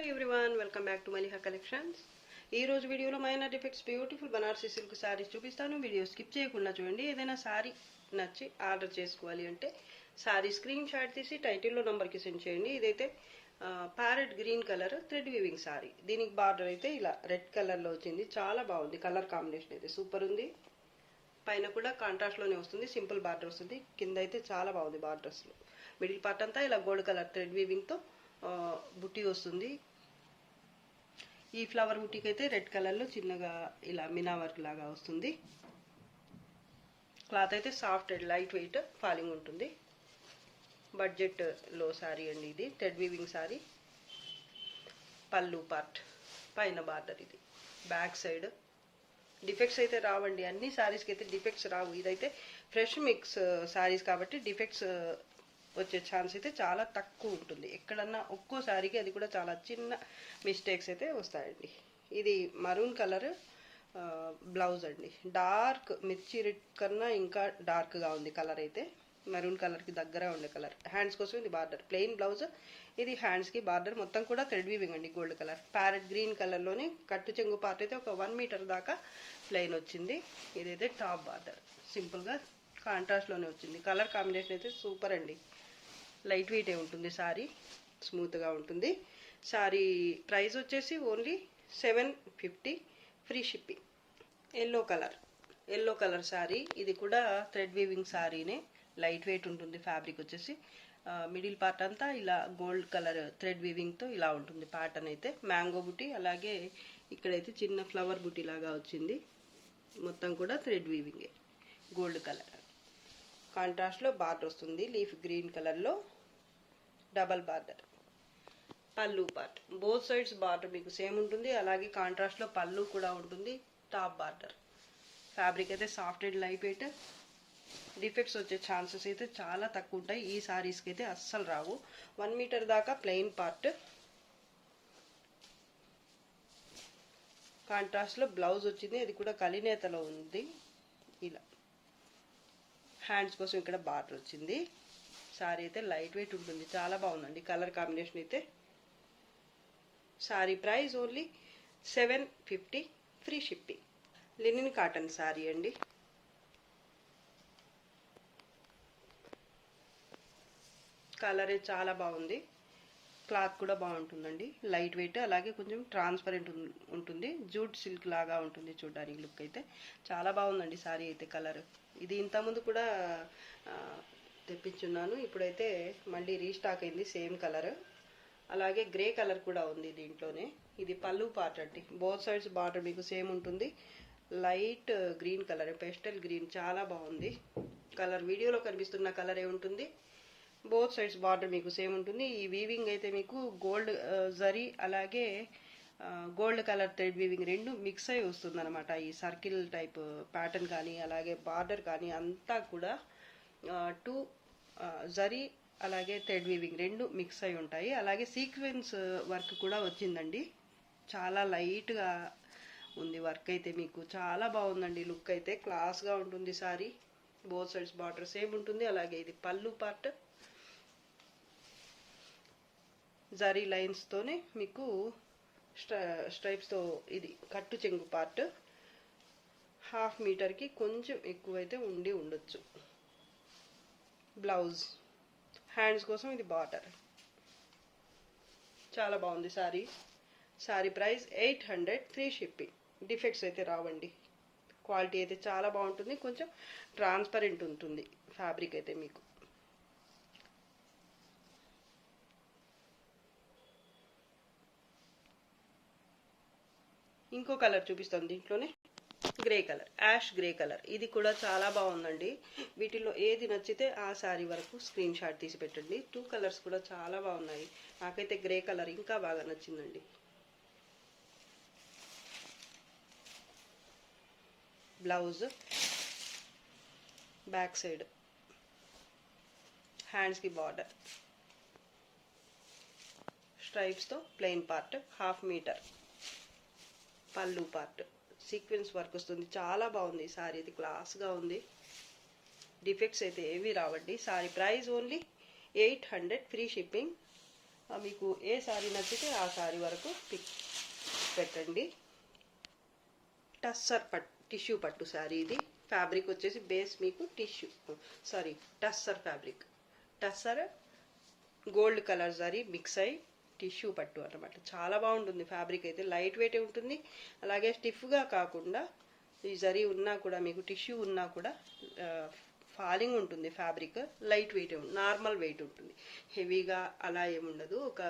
Everyone, welcome back to Maliha collections. ఈ రోజు వీడియోలో minor defects beautiful Banarasi silk saris చూపిస్తాను. వీడియో స్కిప్ చేయకుండా చూడండి. ఏదైనా శారీ నచ్చి ఆర్డర్ చేసుకోవాలి అంటే శారీ స్క్రీన్ షాట్ తీసి టైటిల్లో నంబర్కి సెండ్ చేయండి. ఇదైతే parrot green colour thread weaving sari. దీనికి బార్డర్ అయితే ఇలా రెడ్ కలర్లో వచ్చింది. చాలా బాగుంది. కలర్ కాంబినేషన్ అయితే సూపర్ ఉంది. పైన కూడా కాంట్రాస్ట్లోనే వస్తుంది. సింపుల్ బార్డర్ వస్తుంది. కింద అయితే చాలా బాగుంది. బార్డర్స్లో మిడిల్ పార్ట్ అంతా ఇలా గోల్డ్ కలర్ థ్రెడ్ వీవింగ్తో బుట్టి వస్తుంది. ఈ ఫ్లవర్ బుట్టీకి అయితే రెడ్ కలర్లో చిన్నగా ఇలా మినా వర్క్ లాగా వస్తుంది. క్లాత్ అయితే soft and light weight falling ఉంటుంది. బడ్జెట్లో శారీ అండి ఇది. Thread weaving sari. పళ్ళు పార్ట్ పైన బార్డర్. ఇది బ్యాక్ సైడ్. డిఫెక్ట్స్ అయితే రావండి. అన్ని శారీస్కి అయితే డిఫెక్ట్స్ రావు. ఇదైతే ఫ్రెష్ మిక్స్ శారీస్ కాబట్టి డిఫెక్ట్స్ వచ్చే ఛాన్స్ అయితే చాలా తక్కువ ఉంటుంది. ఎక్కడన్నా ఒక్కో శారీకి అది కూడా చాలా చిన్న మిస్టేక్స్ అయితే వస్తాయండి. ఇది మరూన్ కలర్ బ్లౌజ్ అండి. డార్క్ మిర్చి రెడ్ కన్నా ఇంకా డార్క్గా ఉంది కలర్ అయితే. మరూన్ కలర్కి దగ్గర ఉండే కలర్. హ్యాండ్స్ కోసం ఇది బార్డర్. Plain blouse. ఇది హ్యాండ్స్కి బార్డర్. మొత్తం కూడా థ్రెడ్ వీవింగ్ అండి. Gold colour. ప్యారెట్ గ్రీన్ కలర్లోనే కట్టు చెంగు పార్ట్ అయితే ఒక 1 మీటర్ దాకా ప్లెయిన్ వచ్చింది. ఇదైతే టాప్ బార్డర్. సింపుల్గా కాంట్రాస్ట్లోనే వచ్చింది. కలర్ కాంబినేషన్ అయితే సూపర్ అండి. లైట్ వెయిటే ఉంటుంది శారీ. స్మూత్గా ఉంటుంది. శారీ ప్రైస్ వచ్చేసి only 750 free shipping. Yellow colour sari. ఇది కూడా థ్రెడ్ వీవింగ్ శారీనే. లైట్ వెయిట్ ఉంటుంది. ఫ్యాబ్రిక్ వచ్చేసి మిడిల్ పార్ట్ అంతా ఇలా గోల్డ్ కలర్ థ్రెడ్ వీవింగ్తో ఇలా ఉంటుంది. ప్యాటర్న్ అయితే మ్యాంగో బుట్టి. అలాగే ఇక్కడైతే చిన్న ఫ్లవర్ బుట్టి లాగా వచ్చింది. మొత్తం కూడా థ్రెడ్ వీవింగే. గోల్డ్ కలర్ కాంట్రాస్ట్లో బార్డర్ వస్తుంది. లీఫ్ గ్రీన్ కలర్లో డబల్ బార్డర్. పళ్ళు పార్ట్ బోత్ సైడ్స్ బార్డర్ మీకు సేమ్ ఉంటుంది. అలాగే కాంట్రాస్ట్లో పళ్ళు కూడా ఉంటుంది. Top border. ఫ్యాబ్రిక్ అయితే soft and light weight. Defects వచ్చే ఛాన్సెస్ అయితే చాలా తక్కువ ఉంటాయి. ఈ శారీస్కి అయితే అస్సలు రావు. 1 మీటర్ దాకా ప్లెయిన్ పార్ట్. కాంట్రాస్ట్లో బ్లౌజ్ వచ్చింది. అది కూడా కలినేతలో ఉంది. ఇలా హ్యాండ్స్ కోసం ఇక్కడ బార్డర్ వచ్చింది. శారీ అయితే లైట్ వెయిట్ ఉంటుంది. చాలా బాగుందండి. కలర్ కాంబినేషన్ అయితే. Sari price only 750 free shipping. Linen cotton sari అండి. కలరే చాలా బాగుంది. క్లాత్ కూడా బాగుంటుందండి. Light weight. అలాగే కొంచెం ట్రాన్స్పరెంట్ ఉంటుంది. జూట్ సిల్క్ లాగా ఉంటుంది చూడడానికి. లుక్ అయితే చాలా బాగుందండి శారీ అయితే. కలర్ ఇది ఇంతకుముందు కూడా తెప్పించున్నాను. ఇప్పుడైతే మళ్ళీ రీస్టాక్ అయింది. Same colour. అలాగే గ్రే కలర్ కూడా ఉంది దీంట్లోనే. ఇది పళ్ళు పార్ట్ అండి. బోత్ సైడ్స్ బార్డర్ మీకు సేమ్ ఉంటుంది. Light green colour, pastel green. చాలా బాగుంది కలర్. వీడియోలో కనిపిస్తున్న కలరే ఉంటుంది. బోత్ సైడ్స్ బార్డర్ మీకు సేమ్ ఉంటుంది. ఈ వీవింగ్ అయితే మీకు గోల్డ్ జరీ అలాగే గోల్డ్ కలర్ థ్రెడ్ వీవింగ్ రెండు మిక్స్ అయి వస్తుంది అనమాట. ఈ సర్కిల్ టైప్ ప్యాటర్న్ కానీ అలాగే బార్డర్ కానీ అంతా కూడా 2 జరీ అలాగే థ్రెడ్ వీవింగ్ రెండు మిక్స్ అయి ఉంటాయి. అలాగే సీక్వెన్స్ వర్క్ కూడా వచ్చిందండి. చాలా లైట్గా ఉంది వర్క్ అయితే. మీకు చాలా బాగుందండి. లుక్ అయితే క్లాస్గా ఉంటుంది sari. Both sides border same ఉంటుంది. అలాగే ఇది పళ్ళు పార్ట్. జరీ లైన్స్తోనే మీకు స్ట్రైప్స్తో ఇది కట్టు చెంగు పార్ట్. 1/2 మీటర్కి కొంచెం ఎక్కువైతే ఉండొచ్చు. బ్లౌజ్. హ్యాండ్స్ కోసం ఇది బార్డర్. చాలా బాగుంది sari. Sari price 800 free shipping. Defects అయితే రావండి. క్వాలిటీ అయితే చాలా బాగుంటుంది. కొంచెం ట్రాన్స్పరెంట్ ఉంటుంది ఫ్యాబ్రిక్ అయితే మీకు. ఇంకో కలర్ చూపిస్తాను దీంట్లోనే. Grey colour, ash grey colour. ఇది కూడా చాలా బాగుందండి. వీటిలో ఏది నచ్చితే ఆ శారీ వరకు స్క్రీన్ షాట్ తీసి పెట్టండి. 2 కలర్స్ కూడా చాలా బాగున్నాయి. నాకైతే గ్రే కలర్ ఇంకా బాగా నచ్చిందండి. Blouse back side. హ్యాండ్స్కి బార్డర్. స్ట్రైప్స్తో ప్లెయిన్ పార్ట్ 1/2 మీటర్. పళ్ళు పార్ట్. సీక్వెన్స్ వర్క్ వస్తుంది. చాలా బాగుంది శారీ. ఇది క్లాస్గా ఉంది. డిఫెక్ట్స్ అయితే ఏవి రావండి. Sari price only 800 free shipping. మీకు ఏ శారీ నచ్చితే ఆ శారీ వరకు పిక్ పెట్టండి. టస్సర్ టిష్యూ పట్టు శారీ ఇది. ఫ్యాబ్రిక్ వచ్చేసి బేస్ మీకు tussar fabric. Tussar gold colour zari mix అయ్యి టిష్యూ పట్టు అన్నమాట. చాలా బాగుంటుంది ఫ్యాబ్రిక్ అయితే. లైట్ వెయిట్ ఉంటుంది, అలాగే స్టిఫ్గా కాకుండా ఈ జరీ ఉన్నా కూడా మీకు టిష్యూ ఉన్నా కూడా ఫాలింగ్ ఉంటుంది. Fabric light weight normal weight ఉంటుంది, హెవీగా అలా ఏముండదు. ఒక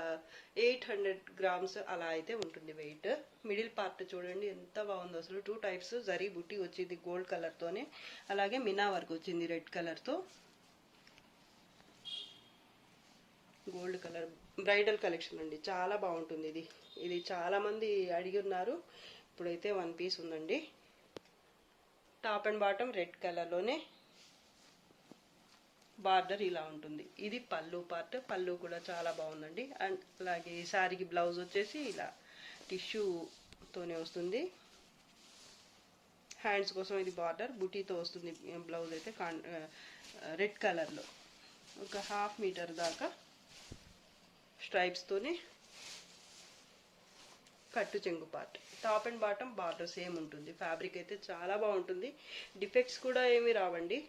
800 grams అలా అయితే ఉంటుంది వెయిట్. మిడిల్ పార్ట్ చూడండి ఎంత బాగుందో అసలు. 2 types జరీ బుట్టి వచ్చింది గోల్డ్ కలర్తోనే, అలాగే మినా వర్క్ వచ్చింది రెడ్ కలర్తో. గోల్డ్ కలర్ బ్రైడల్ కలెక్షన్ అండి, చాలా బాగుంటుంది ఇది. ఇది చాలా మంది అడిగి ఉన్నారు. ఇప్పుడైతే 1 piece ఉందండి. టాప్ అండ్ బాటమ్ రెడ్ కలర్లోనే బార్డర్ ఇలా ఉంటుంది. ఇది పళ్ళు పార్ట్. పళ్ళు కూడా చాలా బాగుందండి. అండ్ అలాగే ఈ శారీకి బ్లౌజ్ వచ్చేసి ఇలా టిష్యూతోనే వస్తుంది. హ్యాండ్స్ కోసం ఇది బార్డర్ బుటీతో వస్తుంది. బ్లౌజ్ అయితే రెడ్ కలర్లో ఒక 1/2 meter దాకా స్ట్రైప్స్తోనే కట్టు చెంగు part. Top and bottom border same ఉంటుంది. ఫ్యాబ్రిక్ అయితే చాలా బాగుంటుంది. డిఫెక్ట్స్ కూడా ఏమీ రావండి.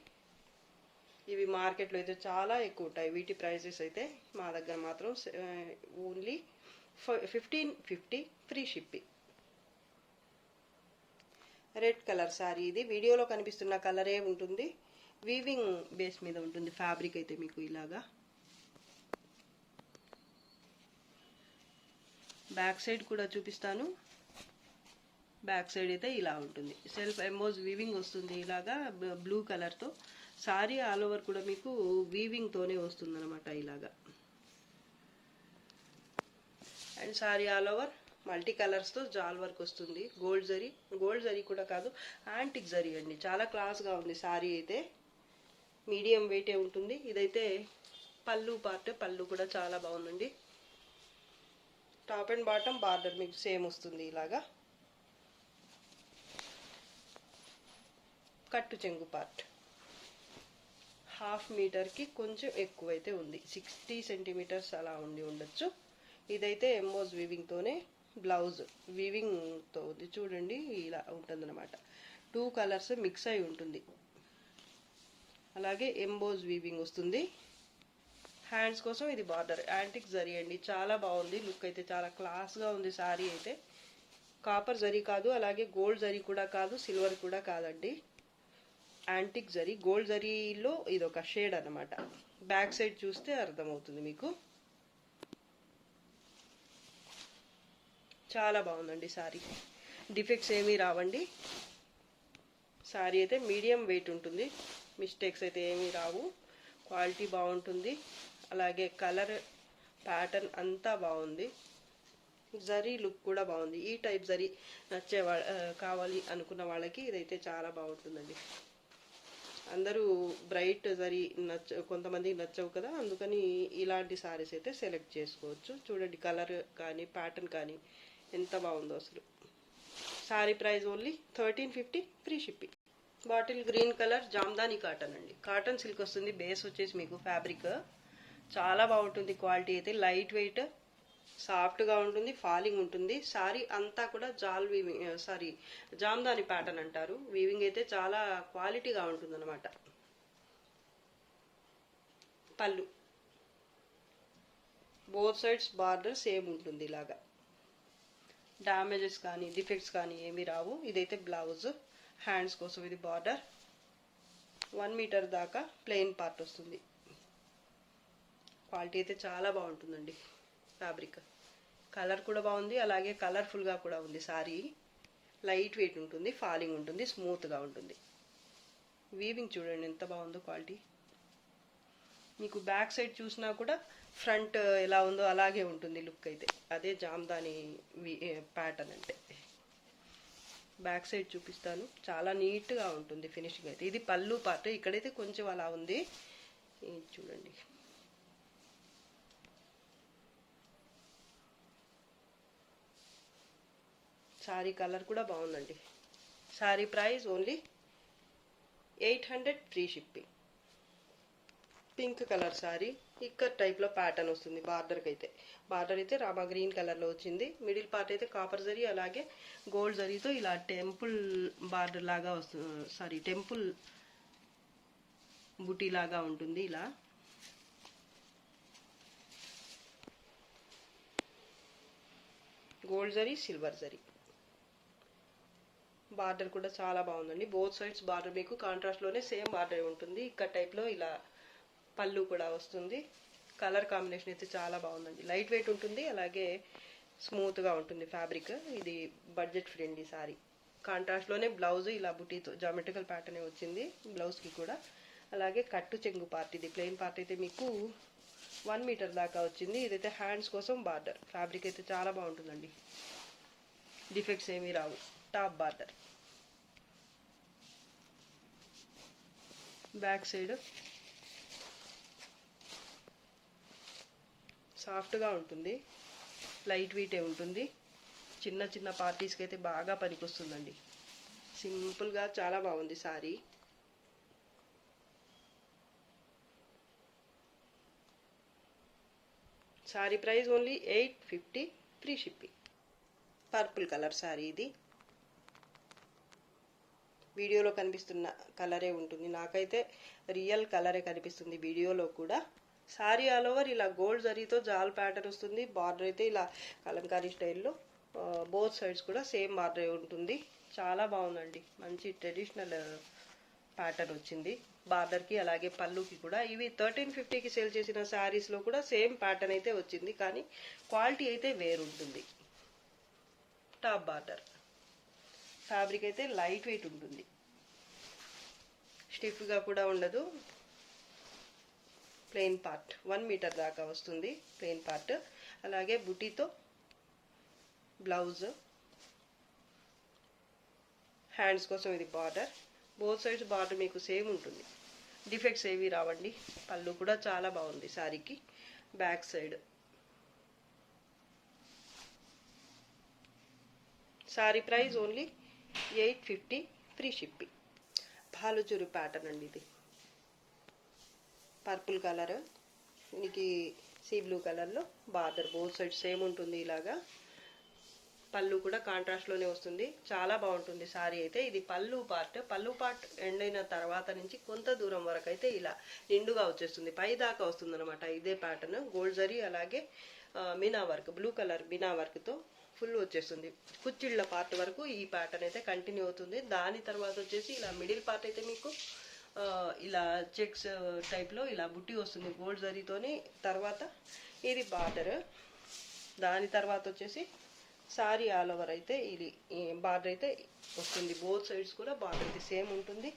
ఇవి మార్కెట్లో అయితే చాలా ఎక్కువ ఉంటాయి. వీటి ప్రైజెస్ అయితే మా దగ్గర మాత్రం only 1550 free shipping. Red colour sari ఇది. వీడియోలో కనిపిస్తున్న కలరే ఉంటుంది. వీవింగ్ బేస్ మీద ఉంటుంది ఫ్యాబ్రిక్ అయితే మీకు ఇలాగా. బ్యాక్ సైడ్ కూడా చూపిస్తాను. బ్యాక్ సైడ్ అయితే ఇలా ఉంటుంది. సెల్ఫ్ ఎంబోజ్ వీవింగ్ వస్తుంది ఇలాగా బ్లూ కలర్తో. సారీ ఆల్ ఓవర్ కూడా మీకు వీవింగ్తోనే వస్తుంది అనమాట ఇలాగా. And sari all over multi కలర్స్తో జాల్ వర్క్ వస్తుంది. గోల్డ్ జరీ కూడా కాదు, యాంటిక్ జరీ అండి. చాలా క్లాస్గా ఉంది సారీ అయితే. మీడియం వెయిటే ఉంటుంది. ఇదైతే పళ్ళు పార్ట్. పళ్ళు కూడా చాలా బాగుందండి. టాప్ అండ్ బాటమ్ బార్డర్ మీకు సేమ్ వస్తుంది ఇలాగా. కట్టు చెంగు పార్ట్ 1/2 meterకి కొంచెం ఎక్కువైతే ఉంది. 60 centimeters అలా ఉండొచ్చు. ఇదైతే ఎంబోజ్ వీవింగ్తోనే బ్లౌజ్ వీవింగ్తో ఉంది చూడండి. ఇలా ఉంటుందన్నమాట. 2 colors మిక్స్ అయి ఉంటుంది. అలాగే ఎంబోజ్ వీవింగ్ వస్తుంది. హ్యాండ్స్ కోసం ఇది బార్డర్ యాంటిక్ జరీ అండి. చాలా బాగుంది. లుక్ అయితే చాలా క్లాస్గా ఉంది శారీ అయితే. కాపర్ జరీ కాదు, అలాగే గోల్డ్ జరీ కూడా కాదు, సిల్వర్ కూడా కాదండి. యాంటిక్ జరీ. గోల్డ్ జరీలో ఇది ఒక షేడ్ అన్నమాట. బ్యాక్ సైడ్ చూస్తే అర్థమవుతుంది మీకు. చాలా బాగుందండి శారీ. డిఫెక్ట్స్ ఏమీ రావండి. శారీ అయితే మీడియం వెయిట్ ఉంటుంది. మిస్టేక్స్ అయితే ఏమీ రావు. క్వాలిటీ బాగుంటుంది. అలాగే కలర్ ప్యాటర్న్ అంతా బాగుంది. జరీ లుక్ కూడా బాగుంది. ఈ టైప్ జరీ కావాలి అనుకున్న వాళ్ళకి ఇదైతే చాలా బాగుంటుందండి. అందరూ బ్రైట్ జరీ కొంతమందికి నచ్చవు కదా, అందుకని ఇలాంటి సారీస్ అయితే సెలెక్ట్ చేసుకోవచ్చు. చూడండి కలర్ కానీ ప్యాటర్న్ కానీ ఎంత బాగుందో అసలు. Sorry price only 1350 free shipping. Bottle green colour Jamdani cotton అండి. కాటన్ సిల్క్ వస్తుంది. బేస్ వచ్చేసి మీకు ఫ్యాబ్రిక్ చాలా బాగుంటుంది. క్వాలిటీ అయితే లైట్ వెయిట్, సాఫ్ట్గా ఉంటుంది, ఫాలింగ్ ఉంటుంది. సారీ అంతా కూడా జామ్దాని ప్యాటర్న్ అంటారు. వీవింగ్ అయితే చాలా క్వాలిటీగా ఉంటుంది అనమాట. పళ్ళు బోత్ సైడ్స్ బార్డర్ సేమ్ ఉంటుంది ఇలాగా. డ్యామేజెస్ కానీ డిఫెక్ట్స్ కానీ ఏమీ రావు. ఇదైతే బ్లౌజ్. హ్యాండ్స్ కోసం ఇది బార్డర్. 1 meter దాకా ప్లెయిన్ పార్ట్ వస్తుంది. క్వాలిటీ అయితే చాలా బాగుంటుందండి. ఫ్యాబ్రిక్ కలర్ కూడా బాగుంది, అలాగే కలర్ఫుల్గా కూడా ఉంది. సారీ లైట్ వెయిట్ ఉంటుంది, ఫాలింగ్ ఉంటుంది, స్మూత్గా ఉంటుంది. వీవింగ్ చూడండి ఎంత బాగుందో క్వాలిటీ. మీకు బ్యాక్ సైడ్ చూసినా కూడా ఫ్రంట్ ఎలా ఉందో అలాగే ఉంటుంది లుక్ అయితే. అదే జామ్దాని ప్యాటర్న్ అంటే. బ్యాక్ సైడ్ చూపిస్తాను. చాలా నీట్గా ఉంటుంది ఫినిషింగ్ అయితే. ఇది పళ్ళు పార్ట్. ఇక్కడైతే కొంచెం అలా ఉంది చూడండి. సారీ కలర్ కూడా బాగుందండి. Sorry price only 800 free shipping. Pink colour sorry ikat టైప్లో ప్యాటర్న్ వస్తుంది. బార్డర్ అయితే రామా గ్రీన్ కలర్లో వచ్చింది. మిడిల్ పార్ట్ అయితే కాపర్ జరీ అలాగే గోల్డ్ జరీతో ఇలా టెంపుల్ బార్డర్ లాగా వస్తుంది, టెంపుల్ బుటీ లాగా ఉంటుంది. ఇలా gold zari silver zari. Border కూడా చాలా బాగుందండి. బోత్ సైడ్స్ బార్డర్ మీకు కాంట్రాస్ట్లోనే సేమ్ బార్డర్ ఉంటుంది. ఇక్కడ టైప్లో ఇలా పళ్ళు కూడా వస్తుంది. కలర్ కాంబినేషన్ అయితే చాలా బాగుందండి. లైట్ వెయిట్ ఉంటుంది, అలాగే స్మూత్గా ఉంటుంది ఫ్యాబ్రిక్. ఇది బడ్జెట్ ఫ్రెండ్లీ సారీ. కాంట్రాస్ట్లోనే బ్లౌజ్ ఇలా బుటీతో జామెట్రికల్ ప్యాటర్నే వచ్చింది బ్లౌజ్కి కూడా. అలాగే కట్టు చెంగు పార్ట్, ఇది ప్లెయిన్ పార్ట్ అయితే మీకు 1 మీటర్ దాకా వచ్చింది. ఇదైతే హ్యాండ్స్ కోసం బార్డర్. ఫ్యాబ్రిక్ అయితే చాలా బాగుంటుందండి, డిఫెక్ట్స్ ఏమీ రావు. Top border. బ్యాక్ సైడ్ సాఫ్ట్గా ఉంటుంది, లైట్ వెయిటే ఉంటుంది. చిన్న చిన్న పార్టీస్కి అయితే బాగా పనికొస్తుందండి. సింపుల్గా చాలా బాగుంది sorry. Sorry price only 850 free shipping. Purple colour sorry ఇది. వీడియోలో కనిపిస్తున్న కలరే ఉంటుంది, నాకైతే రియల్ కలరే కనిపిస్తుంది వీడియోలో కూడా. సారీ ఆల్ ఓవర్ ఇలా గోల్డ్ జరీతో జాల్ ప్యాటర్న్ వస్తుంది. బార్డర్ అయితే ఇలా కలంకారీ స్టైల్లో బోత్ సైడ్స్ కూడా సేమ్ బార్డర్ ఉంటుంది. చాలా బాగుందండి, మంచి ట్రెడిషనల్ ప్యాటర్న్ వచ్చింది బార్డర్కి అలాగే పళ్ళుకి కూడా. ఇవి 1350కి సేల్ చేసిన శారీస్లో కూడా సేమ్ ప్యాటర్న్ అయితే వచ్చింది, కానీ క్వాలిటీ అయితే వేరుంటుంది. Top border. ఫ్యాబ్రిక్ అయితే లైట్ వెయిట్ ఉంటుంది, స్టిఫ్గా కూడా ఉండదు. ప్లెయిన్ పార్ట్ 1 మీటర్ దాకా వస్తుంది ప్లెయిన్ పార్ట్. అలాగే బుటీతో బ్లౌజ్, హ్యాండ్స్ కోసం ఇది బార్డర్. బోత్ సైడ్స్ బార్డర్ మీకు సేమ్ ఉంటుంది, డిఫెక్ట్స్ ఏవి రావండి. పళ్ళు కూడా చాలా బాగుంది సారీకి. Back side sari price only 850 free shipping. Baluchari pattern అండి ఇది. పర్పుల్ కలర్, దీనికి సీ బ్లూ కలర్లో బార్డర్ బోత్ సైడ్ సేమ్ ఉంటుంది. ఇలాగా పళ్ళు కూడా కాంట్రాస్ట్లోనే వస్తుంది. చాలా బాగుంటుంది సారీ అయితే. ఇది పళ్ళు పార్ట్ ఎండ్ అయిన తర్వాత నుంచి కొంత దూరం వరకు అయితే ఇలా నిండుగా వచ్చేస్తుంది, పై దాకా వస్తుంది అనమాట. ఇదే ప్యాటర్న్ గోల్డ్ జరీ అలాగే Meena work, blue colour Meena వర్క్తో ఫుల్ వచ్చేస్తుంది. కుచ్చిళ్ళ పార్ట్ వరకు ఈ ప్యాటర్న్ అయితే కంటిన్యూ అవుతుంది. దాని తర్వాత వచ్చేసి ఇలా మిడిల్ పార్ట్ అయితే మీకు ఇలా చెక్స్ టైప్లో ఇలా బుట్టి వస్తుంది గోల్డ్ జరీతోని. తర్వాత ఇది బార్డర్. దాని తర్వాత వచ్చేసి సారీ ఆల్ ఓవర్ అయితే ఇది బార్డర్ అయితే వస్తుంది. బోత్ సైడ్స్ కూడా బార్డర్ అయితే సేమ్ ఉంటుంది.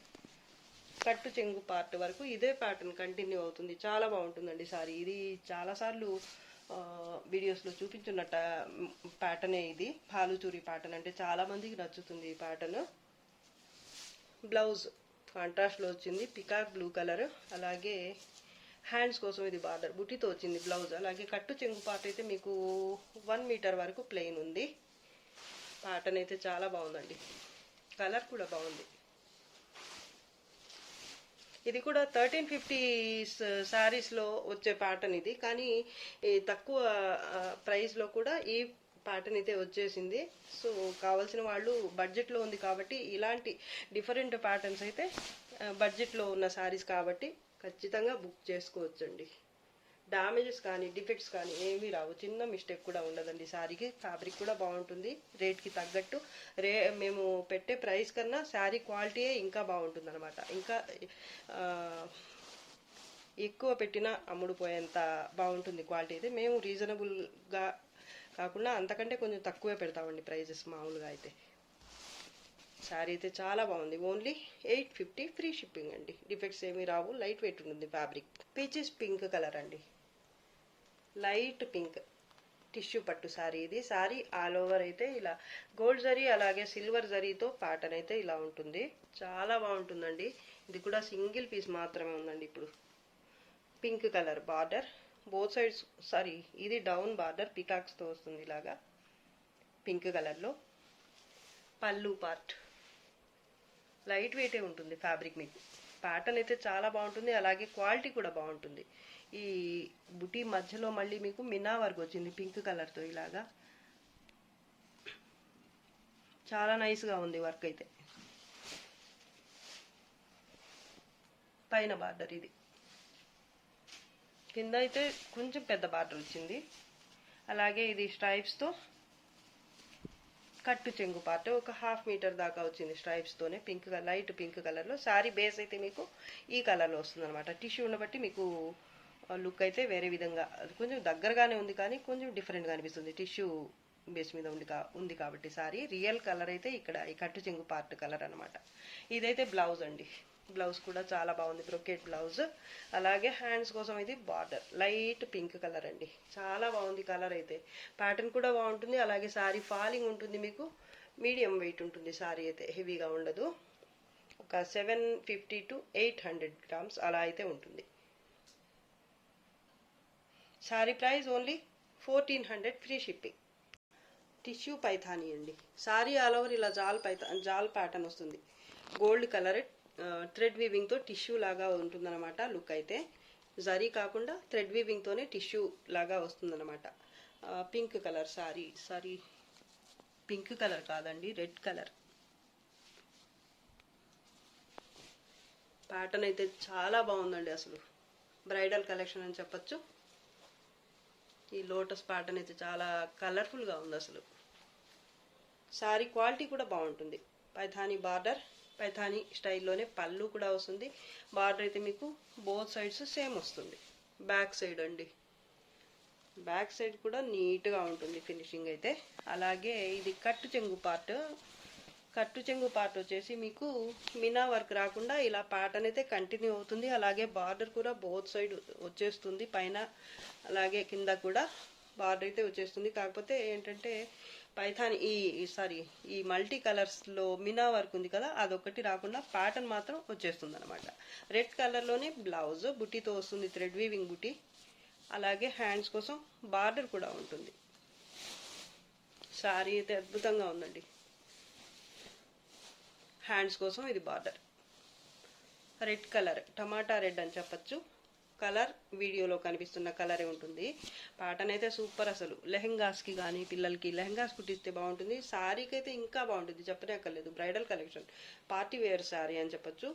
కట్టు చెంగు పార్ట్ వరకు ఇదే ప్యాటర్న్ కంటిన్యూ అవుతుంది. చాలా బాగుంటుందండి సారీ. ఇది చాలాసార్లు వీడియోస్లో చూపించున్న ప్యాటర్నే ఇది. భాలుచూరి ప్యాటర్న్ అంటే చాలామందికి నచ్చుతుంది ఈ ప్యాటర్న్. బ్లౌజ్ కాంట్రాస్ట్లో వచ్చింది, పికాక్ బ్లూ కలర్. అలాగే హ్యాండ్స్ కోసం ఇది బార్డర్ బుట్టితో వచ్చింది బ్లౌజ్. అలాగే కట్టు చెంగు పార్ట్ అయితే మీకు 1 మీటర్ వరకు ప్లెయిన్ ఉంది. ప్యాటర్న్ అయితే చాలా బాగుందండి, కలర్ కూడా బాగుంది. ఇది కూడా 1350 శారీస్లో వచ్చే ప్యాటర్న్ ఇది, కానీ తక్కువ ప్రైస్లో కూడా ఈ ప్యాటర్న్ అయితే వచ్చేసింది. సో కావాల్సిన వాళ్ళు బడ్జెట్లో ఉంది కాబట్టి ఇలాంటి డిఫరెంట్ ప్యాటర్న్స్ అయితే బడ్జెట్లో ఉన్న శారీస్ కాబట్టి ఖచ్చితంగా బుక్ చేసుకోవచ్చండి. డ్యామేజెస్ కానీ డిఫెక్ట్స్ కానీ ఏమీ రావు, చిన్న మిస్టేక్ కూడా ఉండదండి శారీకి. ఫ్యాబ్రిక్ కూడా బాగుంటుంది, రేట్కి తగ్గట్టు. మేము పెట్టే ప్రైస్ కన్నా శారీ క్వాలిటీయే ఇంకా బాగుంటుంది అనమాట. ఇంకా ఎక్కువ పెట్టినా అమ్ముడుపోయేంత బాగుంటుంది క్వాలిటీ అయితే. మేము రీజనబుల్గా కాకుండా అంతకంటే కొంచెం తక్కువే పెడతామండి ప్రైజెస్ మామూలుగా అయితే. శారీ అయితే చాలా బాగుంది. ఓన్లీ 850 ఫ్రీ షిప్పింగ్ అండి. డిఫెక్ట్స్ ఏమీ రావు, లైట్ వెయిట్ ఉంటుంది ఫ్యాబ్రిక్. పీచెస్ పింక్ కలర్ అండి, లైట్ పింక్ టిష్యూ పట్టు శారీ ఇది. శారీ ఆల్ ఓవర్ అయితే ఇలా గోల్డ్ జరీ అలాగే సిల్వర్ జరీతో ప్యాటర్న్ అయితే ఇలా ఉంటుంది. చాలా బాగుంటుందండి. ఇది కూడా సింగిల్ పీస్ మాత్రమే ఉందండి ఇప్పుడు. Pink colour border both sides. Sorry, ఇది డౌన్ బార్డర్ పికాక్స్తో వస్తుంది ఇలాగా పింక్ కలర్లో. పళ్ళు పార్ట్ లైట్ వెయిటే ఉంటుంది ఫ్యాబ్రిక్ మీకు. ప్యాటర్న్ అయితే చాలా బాగుంటుంది, అలాగే క్వాలిటీ కూడా బాగుంటుంది. ఈ బుటీ మధ్యలో మళ్ళీ మీకు మినా వర్క్ వచ్చింది పింక్ కలర్తో, ఇలాగా చాలా నైస్గా ఉంది వర్క్ అయితే. పైన బార్డర్ ఇది, కింద అయితే కొంచెం పెద్ద బార్డర్ వచ్చింది. అలాగే ఇది స్ట్రైప్స్తో కట్టు చెంగు పార్ట్ ఒక 1/2 మీటర్ దాకా వచ్చింది స్ట్రైప్స్తోనే, పింక్ లైట్ పింక్ కలర్లో. శారీ బేస్ అయితే మీకు ఈ కలర్లో వస్తుంది అనమాట. టిష్యూని బట్టి మీకు లుక్ అయితే వేరే విధంగా, అది కొంచెం దగ్గరగానే ఉంది కానీ కొంచెం డిఫరెంట్గా అనిపిస్తుంది టిష్యూ బేస్ మీద ఉంది కాబట్టి. సారీ రియల్ కలర్ అయితే ఇక్కడ ఈ కట్టు చెంగు పార్ట్ కలర్ అనమాట. ఇదైతే బ్లౌజ్ అండి, బ్లౌజ్ కూడా చాలా బాగుంది, బ్రొకెట్ బ్లౌజ్. అలాగే హ్యాండ్స్ కోసం ఇది బార్డర్ లైట్ పింక్ కలర్ అండి, చాలా బాగుంది కలర్ అయితే. ప్యాటర్న్ కూడా బాగుంటుంది, అలాగే సారీ ఫాలింగ్ ఉంటుంది మీకు, మీడియం వెయిట్ ఉంటుంది సారీ అయితే, హెవీగా ఉండదు. ఒక 750 to 800 గ్రామ్స్ అలా అయితే ఉంటుంది. Sorry price only 1400 free shipping. Tissue Paithani అండి, సారీ ఆల్ ఓవర్ ఇలా జాల్ ప్యాటర్న్ వస్తుంది, గోల్డ్ కలర్ థ్రెడ్ వీవింగ్తో టిష్యూ లాగా ఉంటుందన్నమాట. లుక్ అయితే జరీ కాకుండా థ్రెడ్ వీవింగ్తోనే టిష్యూ లాగా వస్తుందన్నమాట. Pink colour sorry pink colour కాదండి, రెడ్ కలర్. ప్యాటర్న్ అయితే చాలా బాగుందండి, అసలు బ్రైడల్ కలెక్షన్ అని చెప్పచ్చు. ఈ లోటస్ ప్యాటర్న్ అయితే చాలా కలర్ఫుల్గా ఉంది అసలు. సారీ క్వాలిటీ కూడా బాగుంటుంది. పైథానీ బార్డర్, పైథానీ స్టైల్లోనే పళ్ళు కూడా వస్తుంది. బార్డర్ అయితే మీకు బోత్ సైడ్స్ సేమ్ వస్తుంది. బ్యాక్ సైడ్ అండి, బ్యాక్ సైడ్ కూడా నీట్గా ఉంటుంది ఫినిషింగ్ అయితే. అలాగే ఇది కట్టు చెంగు పార్ట్ వచ్చేసి మీకు మినా వర్క్ రాకుండా ఇలా ప్యాటర్న్ అయితే కంటిన్యూ అవుతుంది. అలాగే బార్డర్ కూడా బోత్ సైడ్ వచ్చేస్తుంది, పైన అలాగే కింద కూడా బార్డర్ అయితే వచ్చేస్తుంది. కాకపోతే ఏంటంటే పైథాన్ ఈ మల్టీ కలర్స్లో మినా వర్క్ ఉంది కదా, అదొకటి రాకుండా ప్యాటర్న్ మాత్రం వచ్చేస్తుంది అనమాట. రెడ్ కలర్లోనే బ్లౌజ్ బుట్టీతో వస్తుంది, థ్రెడ్ వీవింగ్ బుట్టి. అలాగే హ్యాండ్స్ కోసం బార్డర్ కూడా ఉంటుంది. సారీ అయితే అద్భుతంగా ఉందండి. హ్యాండ్స్ కోసం ఇది బార్డర్ రెడ్ కలర్, టమాటా రెడ్ అని చెప్పచ్చు. కలర్ వీడియోలో కనిపిస్తున్న కలరే ఉంటుంది. ప్యాటర్న్ అయితే సూపర్ అసలు. లెహెంగాస్కి కానీ పిల్లలకి లెహెంగాస్ కుట్టిస్తే బాగుంటుంది, శారీకి అయితే ఇంకా బాగుంటుంది, చెప్పనక్కర్లేదు. Bridal collection, party wear sari అని చెప్పచ్చు.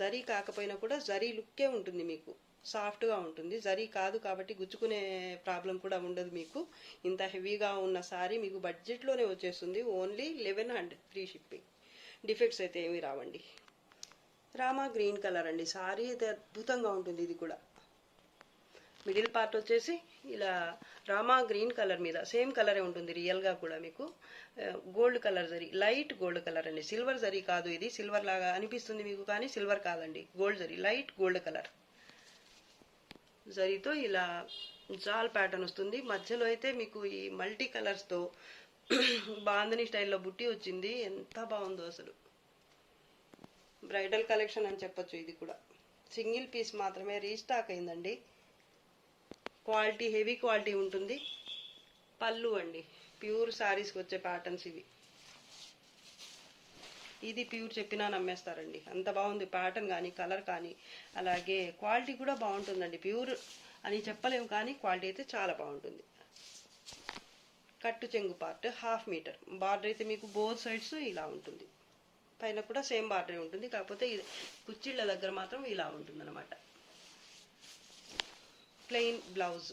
జరీ కాకపోయినా కూడా జరీ లుక్కే ఉంటుంది మీకు, సాఫ్ట్గా ఉంటుంది. జరీ కాదు కాబట్టి గుచ్చుకునే ప్రాబ్లం కూడా ఉండదు మీకు. ఇంత హెవీగా ఉన్న శారీ మీకు బడ్జెట్లోనే వచ్చేస్తుంది, ఓన్లీ 1100 ఫ్రీ షిప్పింగ్. డిఫెక్ట్స్ అయితే ఏమీ రావండి. రామా గ్రీన్ కలర్ అండి, సారీ అయితే అద్భుతంగా ఉంటుంది. ఇది కూడా మిడిల్ పార్ట్ వచ్చేసి ఇలా రామా గ్రీన్ కలర్ మీద సేమ్ కలరే ఉంటుంది రియల్గా కూడా మీకు. Gold colour zari, light gold colour అండి, సిల్వర్ జరీ కాదు. ఇది సిల్వర్ లాగా అనిపిస్తుంది మీకు కానీ సిల్వర్ కాదండి, gold zari, light gold colour జరీతో ఇలా జాల్ ప్యాటర్న్ వస్తుంది. మధ్యలో అయితే మీకు ఈ మల్టీ కలర్స్తో బాందని స్టైల్లో బుట్టి వచ్చింది, ఎంత బాగుందో అసలు. బ్రైడల్ కలెక్షన్ అని చెప్పొచ్చు. ఇది కూడా సింగిల్ పీస్ మాత్రమే రీస్టాక్ అయిందండి. క్వాలిటీ హెవీ క్వాలిటీ ఉంటుంది. పళ్ళు అండి, ప్యూర్ శారీస్కి వచ్చే ప్యాటర్న్స్ ఇవి. ఇది ప్యూర్ చెప్పినా నమ్మేస్తారండి, అంత బాగుంది ప్యాటర్న్ కానీ కలర్ కానీ. అలాగే క్వాలిటీ కూడా బాగుంటుందండి, ప్యూర్ అని చెప్పలేము కానీ క్వాలిటీ అయితే చాలా బాగుంటుంది. కట్టు చెంగు పార్ట్ 1/2 మీటర్, బార్డర్ అయితే మీకు బోత్ సైడ్స్ ఇలా ఉంటుంది, పైన కూడా సేమ్ బార్డర్ ఉంటుంది. కాకపోతే కుచ్చిళ్ళ దగ్గర మాత్రం ఇలా ఉంటుంది అనమాట. ప్లెయిన్ బ్లౌజ్,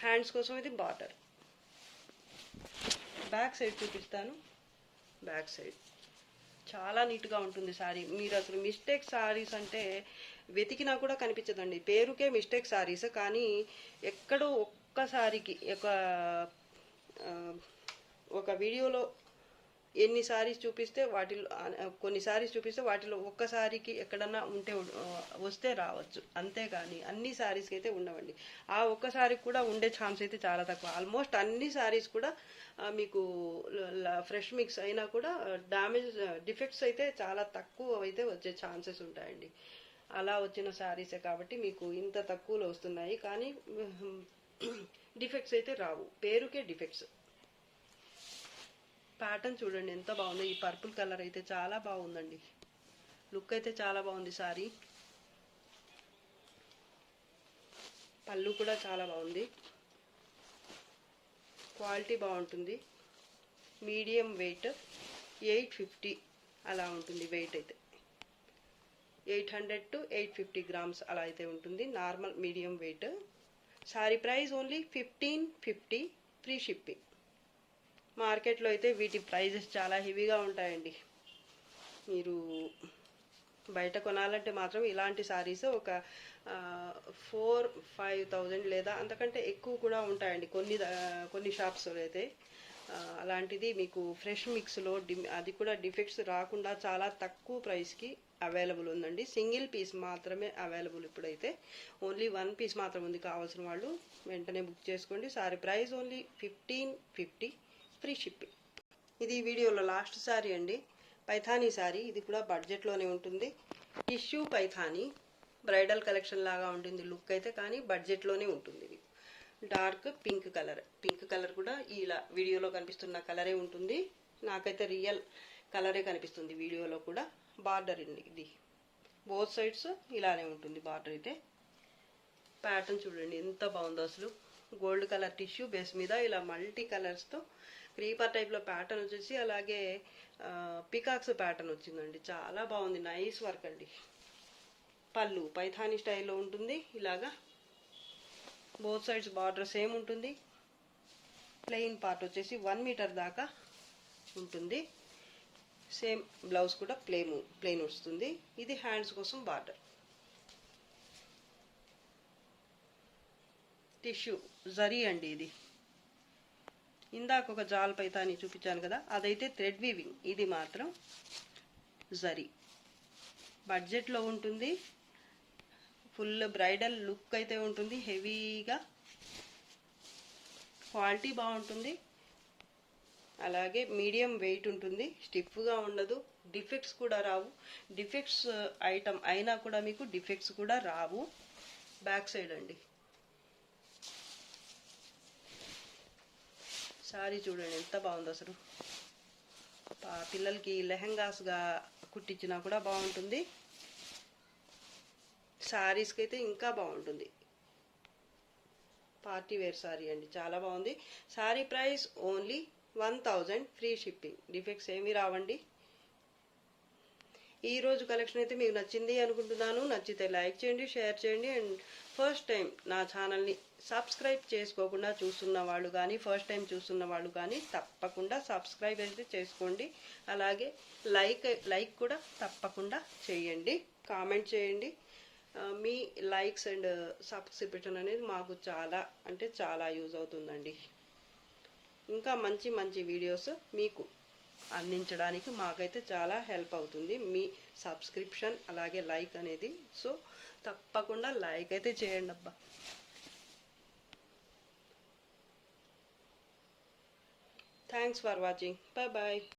హ్యాండ్స్ కోసం ఇది బార్డర్. బ్యాక్ సైడ్ చూపిస్తాను. బ్యాక్ సైడ్ చాలా నీట్గా ఉంటుంది సారీ. మీరు అసలు మిస్టేక్ సారీస్ అంటే వెతికినా కూడా కనిపించదండి, పేరుకే మిస్టేక్ సారీస్. కానీ ఎక్కడో ఒక్కసారికి ఒక వీడియోలో ఎన్ని సారీస్ చూపిస్తే కొన్ని సారీస్ చూపిస్తే వాటిలో ఒక్కసారికి ఎక్కడన్నా వస్తే రావచ్చు, అంతేగాని అన్ని సారీస్కి అయితే ఉండవండి. ఆ ఒక్కసారికి కూడా ఉండే ఛాన్స్ అయితే చాలా తక్కువ. ఆల్మోస్ట్ అన్ని సారీస్ కూడా మీకు ఫ్రెష్ మిక్స్ అయినా కూడా డిఫెక్ట్స్ అయితే చాలా తక్కువ అయితే వచ్చే ఛాన్సెస్ ఉంటాయండి. అలా వచ్చిన సారీసే కాబట్టి మీకు ఇంత తక్కువలో వస్తున్నాయి, కానీ డిఫెక్ట్స్ అయితే రావు, పేరుకే డిఫెక్ట్స్. ప్యాటర్న్ చూడండి ఎంత బాగుందో. ఈ పర్పుల్ కలర్ అయితే చాలా బాగుందండి. లుక్ అయితే చాలా బాగుంది సారీ. పళ్ళు కూడా చాలా బాగుంది. క్వాలిటీ బాగుంటుంది. మీడియం వెయిట్ 850 అలా ఉంటుంది. వెయిట్ అయితే 800 to 850 grams అలా అయితే ఉంటుంది. Normal medium wait. Sorry price only 1550 free shipping. మార్కెట్లో అయితే వీటి ప్రైజెస్ చాలా హెవీగా ఉంటాయండి. మీరు బయట కొనాలంటే మాత్రం ఇలాంటి సారీస్ ఒక 4-5,000 లేదా అంతకంటే ఎక్కువ కూడా ఉంటాయండి కొన్ని షాప్స్లో అయితే. అలాంటిది మీకు ఫ్రెష్ మిక్స్లో అది కూడా డిఫెక్ట్స్ రాకుండా చాలా తక్కువ ప్రైస్కి అవైలబుల్ ఉందండి. సింగిల్ పీస్ మాత్రమే అవైలబుల్ ఇప్పుడైతే. ఓన్లీ 1 పీస్ మాత్రం ఉంది. కావాల్సిన వాళ్ళు వెంటనే బుక్ చేసుకోండి. Sorry price only 1550 free shipping. ఇది వీడియోలో లాస్ట్ సారీ అండి. పైథానీ సారీ. ఇది కూడా బడ్జెట్లోనే ఉంటుంది. టిష్యూ పైథానీ బ్రైడల్ కలెక్షన్ లాగా ఉంటుంది లుక్ అయితే, కానీ బడ్జెట్లోనే ఉంటుంది. డార్క్ పింక్ కలర్ కూడా ఇలా వీడియోలో కనిపిస్తున్న కలరే ఉంటుంది. నాకైతే రియల్ కలరే కనిపిస్తుంది వీడియోలో కూడా. బార్డర్ అండి ఇది. బోత్ సైడ్స్ ఇలానే ఉంటుంది బార్డర్ అయితే. ప్యాటర్న్ చూడండి ఎంత బాగుందో అసలు. గోల్డ్ కలర్ టిష్యూ బేస్ మీద ఇలా మల్టీ కలర్స్తో క్రీపర్ టైప్లో ప్యాటర్న్ వచ్చేసి, అలాగే పికాక్స్ ప్యాటర్న్ వచ్చిందండి. చాలా బాగుంది. నైస్ వర్క్ అండి. పళ్ళు పైథానీ స్టైల్లో ఉంటుంది. ఇలాగా బోత్ సైడ్స్ బార్డర్ సేమ్ ఉంటుంది. ప్లెయిన్ పార్ట్ వచ్చేసి 1 మీటర్ దాకా ఉంటుంది. సేమ్ బ్లౌజ్ కూడా ప్లెయిన్ వస్తుంది. ఇది హ్యాండ్స్ కోసం బార్డర్. టిష్యూ జరీ అండి ఇది. ఇందాక ఒక జాల్ పైతాని చూపించాను కదా, అదైతే థ్రెడ్ వీవింగ్. ఇది మాత్రం జరీ. బడ్జెట్లో ఉంటుంది. ఫుల్ బ్రైడల్ లుక్ అయితే ఉంటుంది. హెవీగా క్వాలిటీ బాగుంటుంది. అలాగే మీడియం వెయిట్ ఉంటుంది. స్టిఫ్గా ఉండదు. డిఫెక్ట్స్ కూడా రావు. డిఫెక్ట్స్ ఐటమ్ అయినా కూడా మీకు డిఫెక్ట్స్ కూడా రావు. బ్యాక్ సైడ్ అండి. సారీ చూడండి ఎంత బాగుందో అసలు. పిల్లలకి లెహంగాస్గా కుట్టించినా కూడా బాగుంటుంది. సారీస్కి అయితే ఇంకా బాగుంటుంది. పార్టీ వేర్ సారీ అండి. చాలా బాగుంది. Sorry price only 1000 free shipping. Defects ఏమీ రావండి. ఈరోజు కలెక్షన్ అయితే మీకు నచ్చింది అనుకుంటున్నాను. నచ్చితే లైక్ చేయండి, షేర్ చేయండి. అండ్ ఫస్ట్ టైం నా ఛానల్ని సబ్స్క్రైబ్ చేసుకోకుండా చూస్తున్న వాళ్ళు కానీ, ఫస్ట్ టైం చూస్తున్న వాళ్ళు కానీ తప్పకుండా సబ్స్క్రైబ్ అయితే చేసుకోండి. అలాగే లైక్ కూడా తప్పకుండా చేయండి. కామెంట్ చేయండి. మీ లైక్స్ అండ్ సబ్స్క్రిప్షన్ అనేది మాకు చాలా అంటే చాలా యూజ్ అవుతుందండి. ఇంకా మంచి మంచి వీడియోస్ మీకు అందించడానికి మాకైతే చాలా హెల్ప్ అవుతుంది మీ సబ్స్క్రిప్షన్ అలాగే లైక్ అనేది. సో తప్పకుండా లైక్ అయితే చేయండి అబ్బా. Thanks for watching. బాయ్.